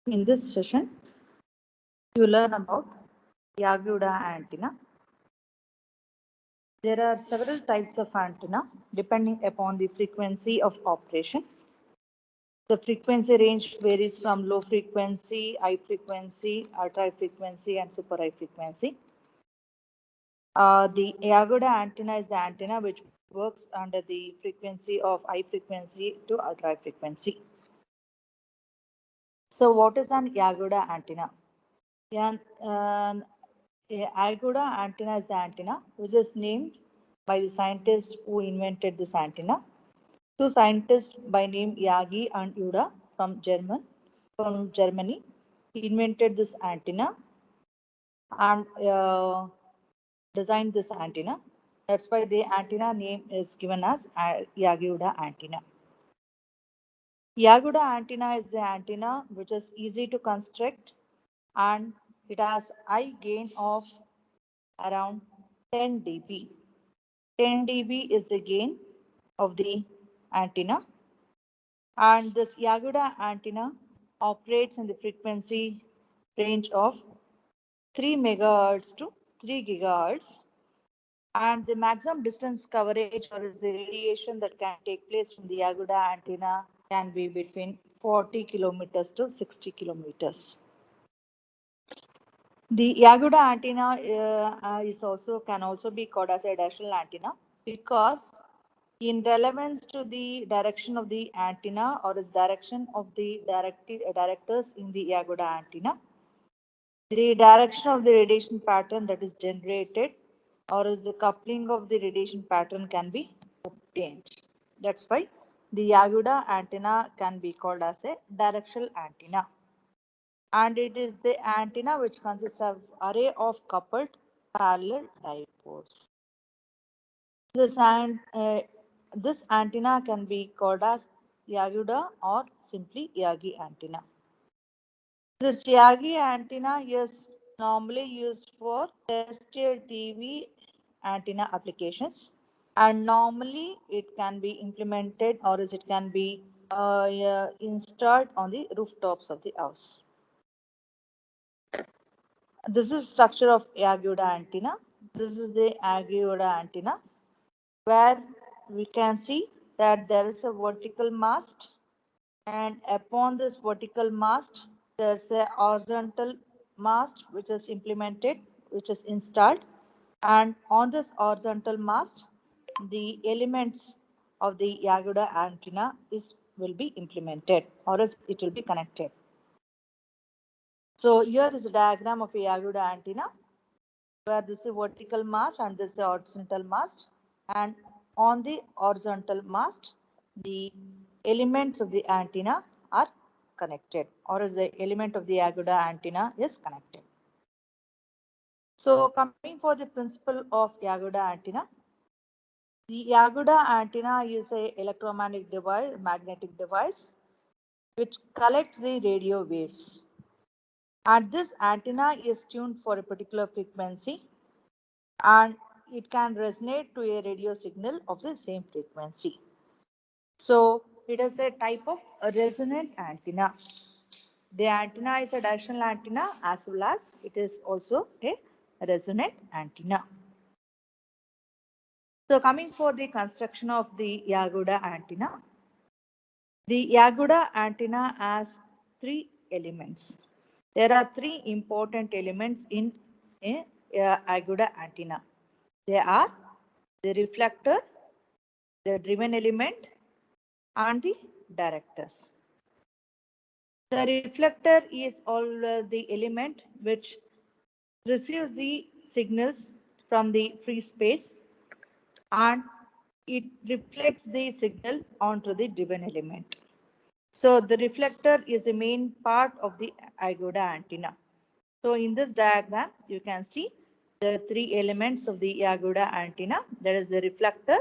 In this session, you learn about Yagi antenna. There are several types of antenna depending upon the frequency of operation. The frequency range varies from low frequency, high frequency, ultra high frequency, and super high frequency. The Yagi antenna is the antenna which works under the frequency of high frequency to ultra high frequency. So, what is an Yagi antenna? An Yagi antenna is the antenna which is named by the scientist who invented this antenna. Two scientists by name Yagi and Yuda from Germany invented this antenna and designed this antenna. That's why the antenna name is given as Yagi antenna. Yagi antenna is the antenna which is easy to construct and it has high gain of around 10 dB. 10 dB is the gain of the antenna, and this Yagi antenna operates in the frequency range of 3 megahertz to 3 gigahertz, and the maximum distance coverage or is the radiation that can take place from the Yagi antenna can be between 40 kilometers to 60 kilometers. The Yagi antenna can also be called as a directional antenna because in relevance to the direction of the antenna or its direction of the directors in the Yagi antenna, the direction of the radiation pattern that is generated or is the coupling of the radiation pattern can be obtained. That's why the Yagi antenna can be called as a directional antenna. And it is the antenna which consists of array of coupled parallel dipoles. This, this antenna can be called as Yagi or simply Yagi antenna. This Yagi antenna is normally used for terrestrial TV antenna applications, and normally it can be implemented or it can be installed on the rooftops of the house. This is structure of Yagi antenna. This is the Yagi antenna, where we can see that there is a vertical mast, and upon this vertical mast there's a horizontal mast which is implemented, which is installed, and on this horizontal mast the elements of the Yagi antenna will be implemented or else it will be connected. So here is a diagram of a Yagi antenna where this is a vertical mast and this is a horizontal mast, and on the horizontal mast the elements of the antenna are connected or as the element of the Yagi antenna is connected. So coming for the principle of Yagi antenna, the Yagi antenna is a magnetic device which collects the radio waves, and this antenna is tuned for a particular frequency and it can resonate to a radio signal of the same frequency. So it is a type of a resonant antenna. The antenna is a directional antenna as well as it is also a resonant antenna. So coming for the construction of the Yagi antenna. The Yagi antenna has three elements. There are three important elements in a Yagi antenna. They are the reflector, the driven element, and the directors. The reflector is all the element which receives the signals from the free space and it reflects the signal onto the driven element. So the reflector is a main part of the Yagi antenna. So in this diagram, you can see the three elements of the Yagi antenna. There is the reflector,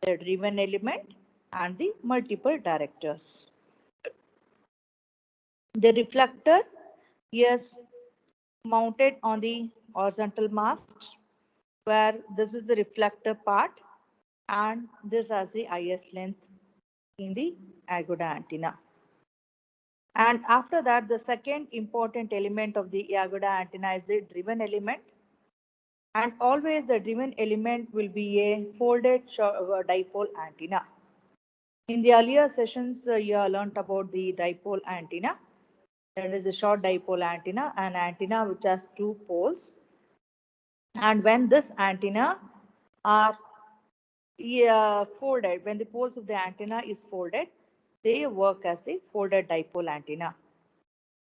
the driven element, and the multiple directors. The reflector is mounted on the horizontal mast, where this is the reflector part, and this has the highest length in the Yagi antenna. And after that, the second important element of the Yagoda antenna is the driven element. And always the driven element will be a folded dipole antenna. In the earlier sessions, you have learnt about the dipole antenna. That is a short dipole antenna, an antenna which has two poles. And when this antenna are folded, when the poles of the antenna is folded, they work as the folded dipole antenna.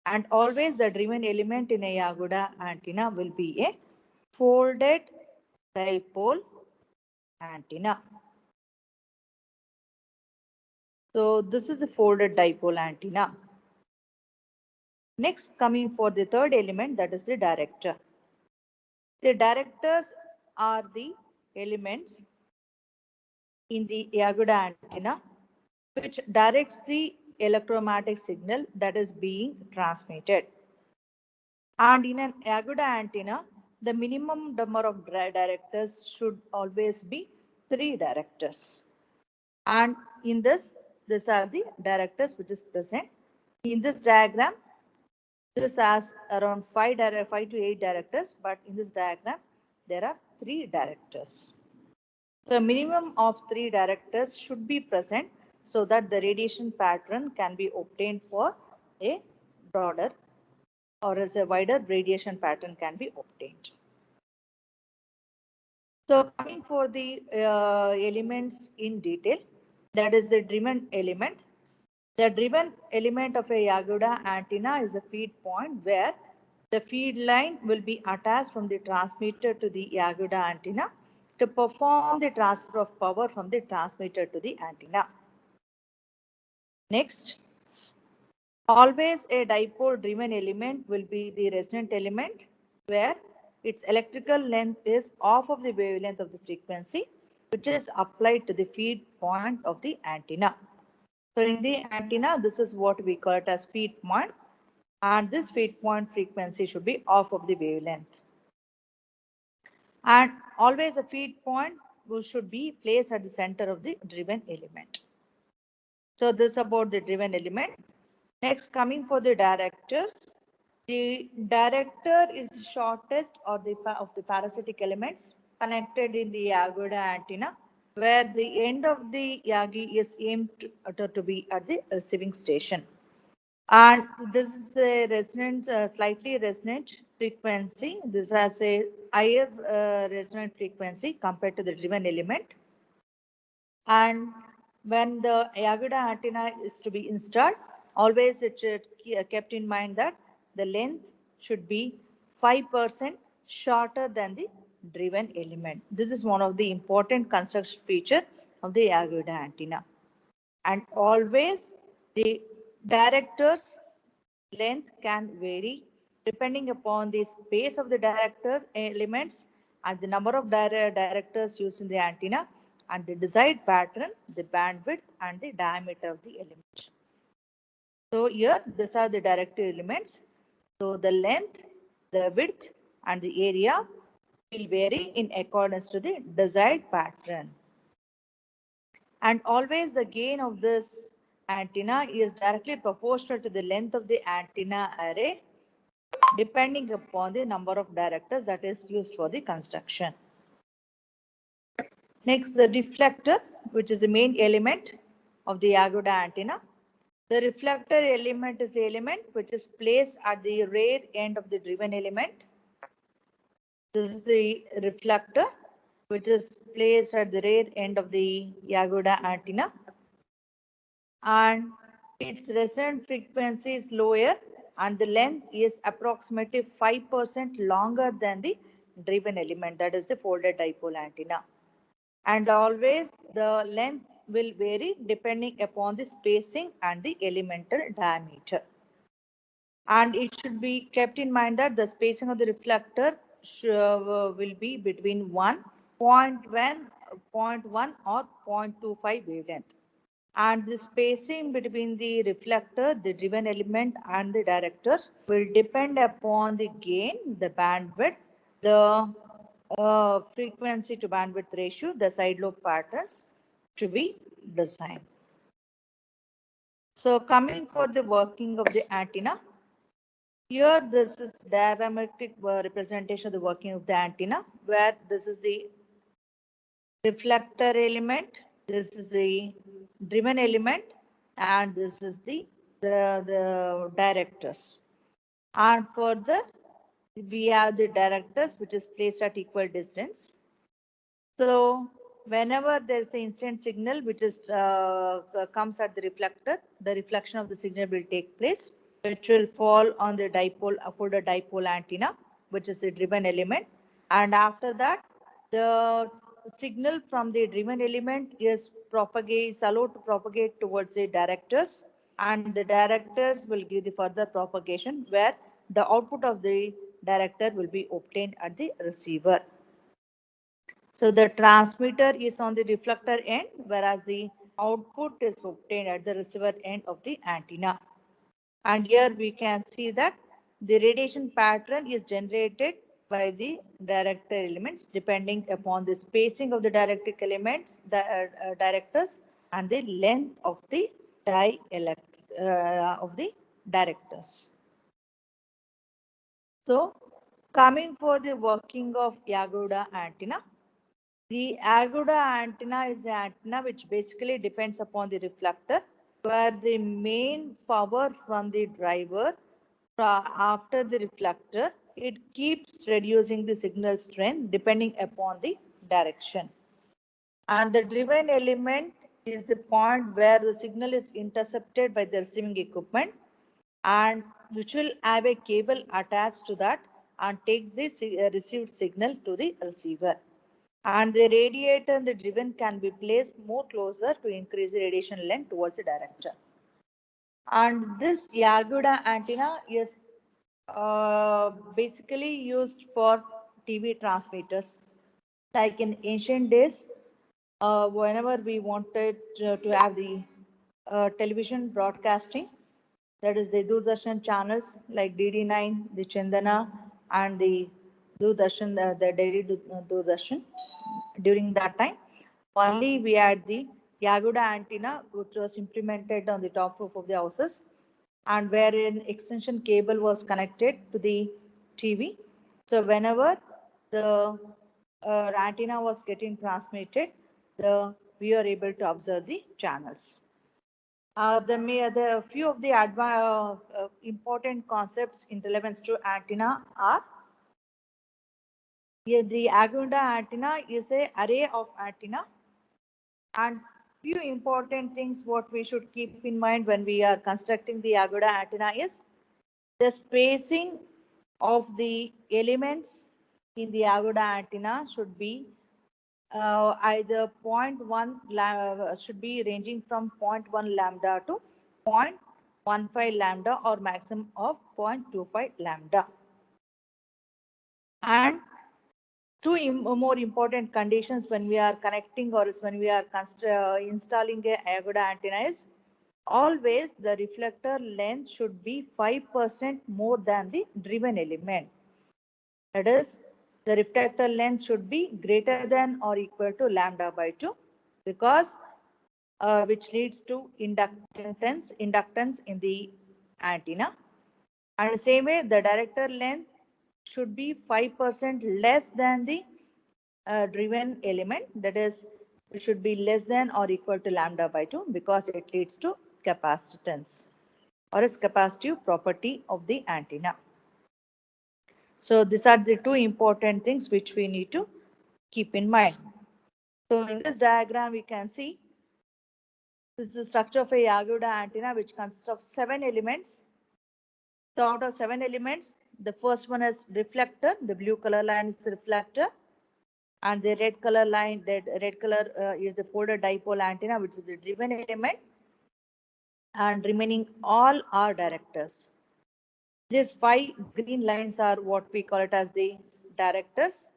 And always the driven element in a Yagoda antenna will be a folded dipole antenna. So this is a folded dipole antenna. Next, coming for the third element, that is the director. The directors are the elements in the Yagoda antenna which directs the electromagnetic signal that is being transmitted. And in an Yagoda antenna, the minimum number of directors should always be 3 directors. And in this, these are the directors which is present. In this diagram, this has around 5 to 8 directors, but in this diagram, there are 3 directors. So a minimum of 3 directors should be present so that the radiation pattern can be obtained for a broader or as a wider radiation pattern can be obtained. So coming for the elements in detail, that is the driven element. The driven element of a Yagoda antenna is the feed point where the feed line will be attached from the transmitter to the Yagoda antenna to perform the transfer of power from the transmitter to the antenna. Next, always a dipole driven element will be the resonant element where its electrical length is half of the wavelength of the frequency which is applied to the feed point of the antenna. So in the antenna, this is what we call it as feed point, and this feed point frequency should be half of the wavelength. And always a feed point should be placed at the center of the driven element. So this is about the driven element. Next, coming for the directors. The director is the shortest of the parasitic elements connected in the Yagoda antenna, where the end of the Yagi is aimed to be at the receiving station. And this is a resonant, slightly resonant frequency. This has a higher resonant frequency compared to the driven element. And when the Yagoda antenna is to be installed, always it should kept in mind that the length should be 5% shorter than the driven element. This is one of the important construction feature of the Yagoda antenna. And always the director's length can vary depending upon the space of the director elements and the number of directors used in the antenna and the desired pattern, the bandwidth and the diameter of the element. So here these are the director elements. So the length, the width and the area will vary in accordance to the desired pattern. And always the gain of this antenna is directly proportional to the length of the antenna array depending upon the number of directors that is used for the construction. Next, the reflector, which is the main element of the Yagoda antenna. The reflector element is the element which is placed at the rear end of the driven element. This is the reflector which is placed at the rear end of the Yagoda antenna. And its resonant frequency is lower and the length is approximately 5% longer than the driven element, that is the folded dipole antenna. And always the length will vary depending upon the spacing and the elemental diameter. And it should be kept in mind that the spacing of the reflector will be between 0.1 or 0.25 wavelength. And the spacing between the reflector, the driven element and the director will depend upon the gain, the bandwidth, the frequency to bandwidth ratio, the side lobe patterns to be designed. So coming for the working of the antenna, here this is diagrammatic representation of the working of the antenna, where this is the reflector element, this is the driven element, and this is the directors. And for the we have the directors which is placed at equal distance. So whenever there is an instant signal which is comes at the reflector, the reflection of the signal will take place, which will fall on the dipole, for the dipole antenna, which is the driven element. And after that, the signal from the driven element is allowed to propagate towards the directors, and the directors will give the further propagation where the output of the director will be obtained at the receiver. So the transmitter is on the reflector end, whereas the output is obtained at the receiver end of the antenna. And here we can see that the radiation pattern is generated by the director elements depending upon the spacing of the dielectric elements, the directors, and the length of the of the directors. So coming for the working of Yagoda antenna. The Aguda antenna is the antenna which basically depends upon the reflector, where the main power from the driver after the reflector, it keeps reducing the signal strength depending upon the direction. And the driven element is the point where the signal is intercepted by the receiving equipment, and which will have a cable attached to that and takes the received signal to the receiver. And the radiator and the driven can be placed more closer to increase the radiation length towards the director. And this Yaguda antenna is basically used for TV transmitters. Like in ancient days, whenever we wanted to have the television broadcasting, that is the Doordarshan channels like DD9, the Chandana, and the Doordarshan, the daily Doordarshan. During that time, only we had the Yaguda antenna, which was implemented on the top roof of the houses, and where an extension cable was connected to the TV. So whenever the antenna was getting transmitted, we are able to observe the channels. The few of the important concepts in relevance to antenna are, here the Agunda antenna is an array of antenna, and few important things what we should keep in mind when we are constructing the Aguda antenna is the spacing of the elements in the Aguda antenna should be either 0.1 should be ranging from 0.1 lambda to 0.15 lambda or maximum of 0.25 lambda. And two more important conditions when we are connecting or when we are installing a Aguda antenna is always the reflector length should be 5% more than the driven element. That is, the reflector length should be greater than or equal to lambda by 2, because which leads to inductance in the antenna. And the same way, the director length should be 5% less than the driven element. That is, it should be less than or equal to lambda by 2, because it leads to capacitance or is capacitive property of the antenna. So these are the two important things which we need to keep in mind. So in this diagram, we can see this is the structure of a Yaguda antenna, which consists of 7 elements. So out of 7 elements, the first one is reflector. The blue color line is the reflector. And the red color line, that red color is the folded dipole antenna, which is the driven element. And remaining all are directors. These 5 green lines are what we call it as the directors.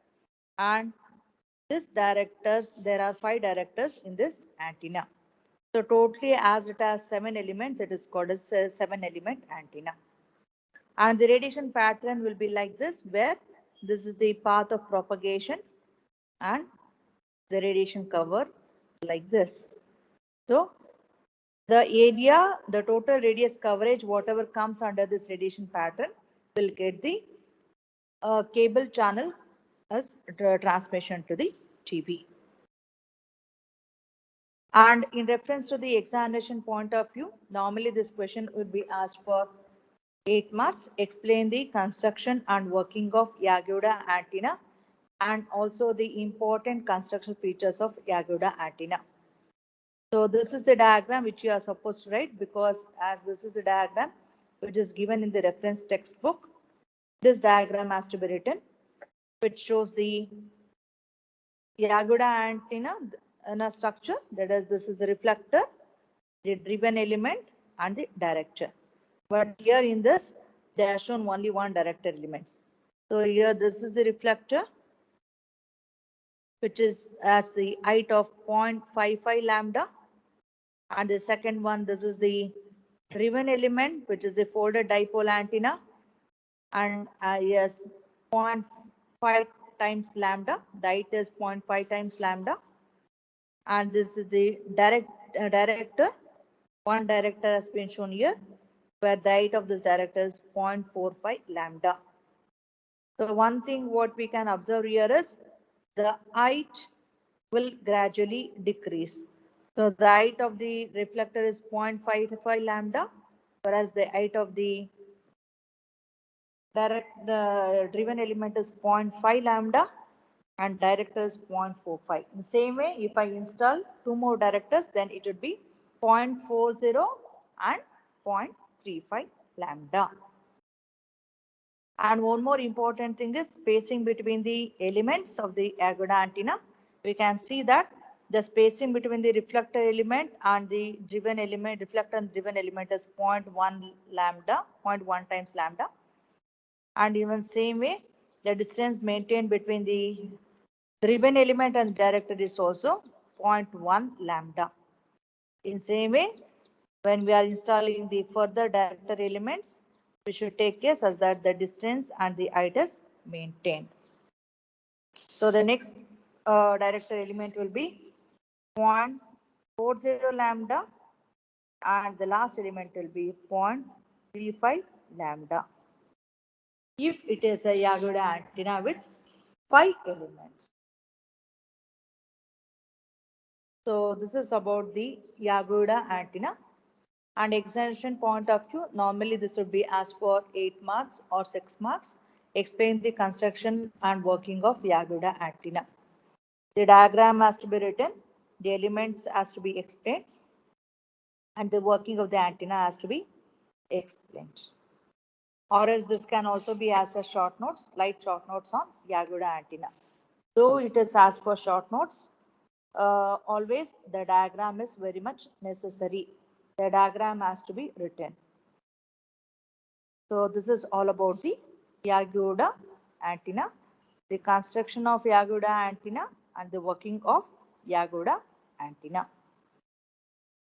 And this directors, there are 5 directors in this antenna. So totally, as it has 7 elements, it is called as a 7-element antenna. And the radiation pattern will be like this, where this is the path of propagation and the radiation cover like this. So The area, the total radius coverage, whatever comes under this radiation pattern, will get the cable channel as transmission to the TV. And in reference to the examination point of view, normally this question would be asked for 8 marks. Explain the construction and working of Yagi antenna and also the important construction features of Yagi antenna. So this is the diagram which you are supposed to write, because as this is the diagram which is given in the reference textbook, this diagram has to be written, which shows the Yagi antenna in a structure. That is, this is the reflector, the driven element and the director. But here in this, they are shown only one director elements. So here this is the reflector, which is as the height of 0.55 lambda. And the second one, this is the driven element, which is the folded dipole antenna. And yes, 0.5 times lambda. The height is 0.5 times lambda. And this is the director. One director has been shown here, where the height of this director is 0.45 lambda. So one thing what we can observe here is the height will gradually decrease. So the height of the reflector is 0.55 lambda, whereas the height of the driven element is 0.5 lambda and director is 0.45. In the same way, if I install two more directors, then it would be 0.40 and 0.35 lambda. And one more important thing is spacing between the elements of the Yagi antenna. We can see that the spacing between the reflector element and the driven element, reflector and driven element is 0.1 lambda, 0.1 times lambda. And even same way, the distance maintained between the driven element and director is also 0.1 lambda. In same way, when we are installing the further director elements, we should take care such that the distance and the height is maintained. So the next director element will be 0.40 lambda and the last element will be 0.35 lambda. If it is a Yagi antenna with 5 elements. So this is about the Yagi antenna. And examination point of view, normally this would be asked for 8 marks or 6 marks. Explain the construction and working of Yagi antenna. The diagram has to be written, the elements has to be explained, and the working of the antenna has to be explained. Or else this can also be asked as short notes, light short notes on Yagi antenna. Though it is asked for short notes, always the diagram is very much necessary. The diagram has to be written. So this is all about the Yagi antenna, the construction of Yagi antenna and the working of Yagi antenna.